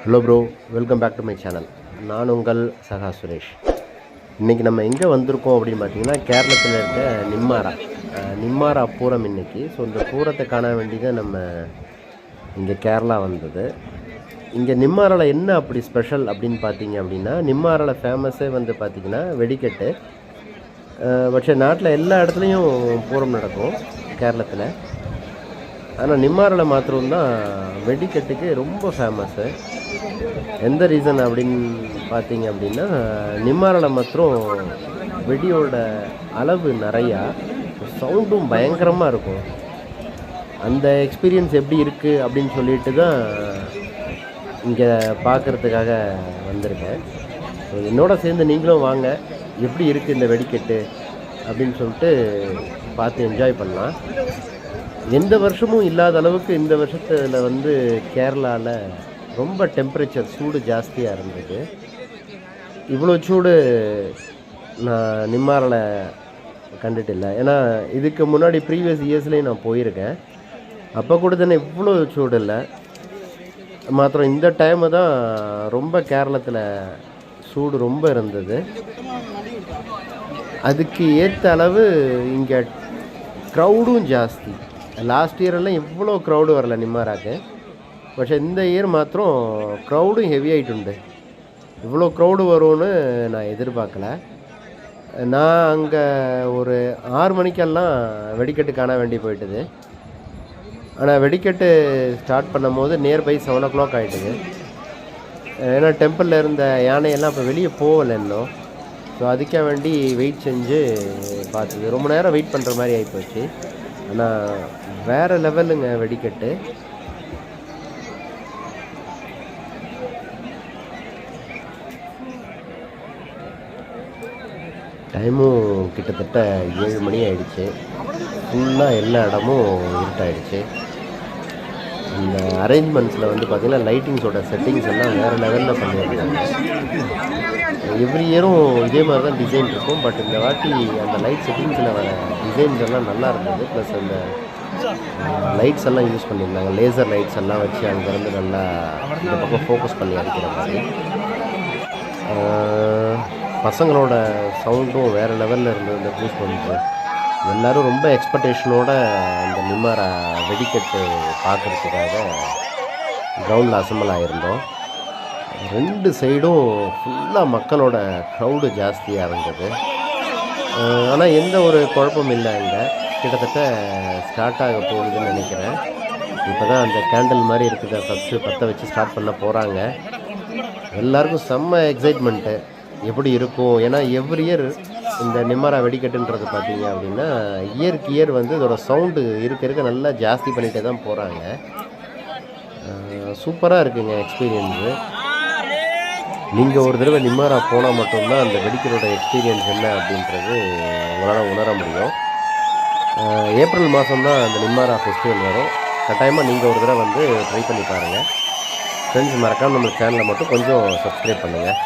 Hello bro, welcome back to my channel. நான் உங்கள் சகா சுரேஷ். இன்றைக்கி நம்ம எங்கே வந்திருக்கோம் அப்படின்னு பார்த்தீங்கன்னா, கேரளத்தில் இருக்க நிம்மாரா பூரம் இன்றைக்கி. ஸோ இந்த பூரத்தை காண வேண்டியதை நம்ம இங்கே கேரளா வந்தது. இங்கே நிம்மாராவில் என்ன அப்படி ஸ்பெஷல் அப்படின்னு பார்த்தீங்க அப்படின்னா, நிம்மாராவில் ஃபேமஸே வந்து பார்த்திங்கன்னா வெடிக்கட்டு. பட்சே நாட்டில் எல்லா இடத்துலையும் பூரம் நடக்கும் கேரளத்தில். ஆனால் நிம்மாராவில் மாத்திரம்தான் வெடிக்கட்டுக்கு ரொம்ப ஃபேமஸ்ஸு. எந்த ரீசன் அப்படின்னு பார்த்தீங்க அப்படின்னா, நிம்மாராவில் மாத்திரம் வெடியோட அளவு நிறையா, சவுண்டும் பயங்கரமாக இருக்கும். அந்த எக்ஸ்பீரியன்ஸ் எப்படி இருக்குது அப்படின்னு சொல்லிட்டு தான் இங்கே பார்க்குறதுக்காக வந்திருக்கேன். ஸோ என்னோட சேர்ந்து நீங்களும் வாங்க, எப்படி இருக்குது இந்த வெடிக்கட்டு அப்படின்னு சொல்லிட்டு பார்த்து என்ஜாய் பண்ணலாம். எந்த வருஷமும் இல்லாத அளவுக்கு இந்த வருஷத்தில் வந்து கேரளாவில் ரொம்ப டெம்பரேச்சர் சூடு ஜாஸ்தியாக இருந்தது. இவ்வளோ சூடு நான் நிம்மாராவில் கண்டுட்டு இல்லை. ஏன்னா இதுக்கு முன்னாடி ப்ரீவியஸ் இயர்ஸ்லேயும் நான் போயிருக்கேன், அப்போ கூட தானே இவ்வளோ சூடு இல்லை. மாத்திரம் இந்த டைமு தான் ரொம்ப கேரளத்தில் சூடு ரொம்ப இருந்தது. அதுக்கு ஏற்ற அளவு இங்கே க்ரௌடும் ஜாஸ்தி. லாஸ்ட் இயரெல்லாம் இவ்வளோ க்ரௌடு வரல நிம்மாராக்கு. பட் இந்த இயர் மாத்திரம் க்ரௌடும் ஹெவி ஆகிட்டுண்டு. இவ்வளோ க்ரௌடு வரும்னு நான் எதிர்பார்க்கல. நான் அங்கே ஒரு 6 மணிக்கெல்லாம் வெடிக்கட்டு காண வேண்டி போயிட்டுது. ஆனால் வெடிக்கட்டு ஸ்டார்ட் பண்ணும் போது நியர்பை 7 o'clock ஆகிட்டுது. ஏன்னா டெம்பிளில் இருந்த யானையெல்லாம் இப்போ வெளியே போகலை இன்னும். ஸோ அதுக்காக வேண்டி வெயிட் செஞ்சு பார்த்தது. ரொம்ப நேரம் வெயிட் பண்ணுற மாதிரி ஆகிப்போச்சு. ஆனால் வேறு லெவலுங்க வெடிக்கட்டு. டைமும் கிட்டத்தட்ட 7 மணி ஆகிடுச்சு. ஃபுல்லாக எல்லா இடமும் இருட்டாயிடுச்சு. இந்த அரேஞ்ச்மெண்ட்ஸில் வந்து பார்த்திங்கன்னா லைட்டிங்ஸோட செட்டிங்ஸ் எல்லாம் வேறு லெவலில் பண்ணியிருக்காங்க. எவ்ரி இயரும் இதே மாதிரி தான் டிசைன் இருக்கும். பட் இந்த வாட்டி அந்த லைட் செட்டிங்ஸில் வர டிசைன்ஸ் எல்லாம் நல்லா இருந்தது. ப்ளஸ் அந்த லைட்ஸ் எல்லாம் யூஸ் பண்ணியிருந்தாங்க. லேசர் லைட்ஸ் எல்லாம் வச்சு அங்கேருந்து நல்லா இந்த பக்கம் ஃபோக்கஸ் பண்ணி அடிக்கிற மாதிரி. பசங்களோட சவுண்டும் வேறு லெவலில் இருந்தது. இந்த பூஸ் பண்ணுறது எல்லோரும் ரொம்ப எக்ஸ்பெக்டேஷனோடு அந்த நிம்மாரா வெடிக்கட்டு பார்க்குறதுக்காக கிரவுண்டில் அசம்பிள் ஆகிருந்தோம். 2 சைடும் ஃபுல்லாக மக்களோட க்ரௌடு ஜாஸ்தியாக இருந்தது. ஆனால் எந்த ஒரு குழப்பமும் இல்லை. அங்கே கிட்டத்தட்ட ஸ்டார்ட் ஆக போகுதுன்னு நினைக்கிறேன். இப்போ தான் அந்த கேண்டில் மாதிரி இருக்குது, ஃபஸ்ட்டு பற்ற வச்சு ஸ்டார்ட் பண்ண போகிறாங்க. எல்லாருக்கும் செம்ம எக்ஸைட்மெண்ட்டு எப்படி இருக்கும். ஏன்னா எவ்ரி இயர் இந்த நிம்மாரா வெடிக்கட்டுன்றது பார்த்தீங்க அப்படின்னா இயருக்கு இயர் வந்து இதோட சவுண்டு இருக்க நல்லா ஜாஸ்தி பண்ணிகிட்டே தான் போகிறாங்க. சூப்பராக இருக்குங்க எக்ஸ்பீரியன்ஸு. நீங்கள் ஒரு தடவை நிம்மாரா போனால் மட்டும்தான் அந்த வெடிக்கிறோட எக்ஸ்பீரியன்ஸ் என்ன அப்படின்றது உங்களால் உணர முடியும். ஏப்ரல் மாதம்தான் அந்த நிம்மாரா ஃபெஸ்டிவல் வரும். கட்டாயமாக நீங்கள் ஒரு தடவை வந்து ட்ரை பண்ணி பாருங்கள். ஃப்ரெண்ட்ஸ், மறக்காமல் நம்ம சேனலை மட்டும் கொஞ்சம் சப்ஸ்கிரைப் பண்ணுங்கள்.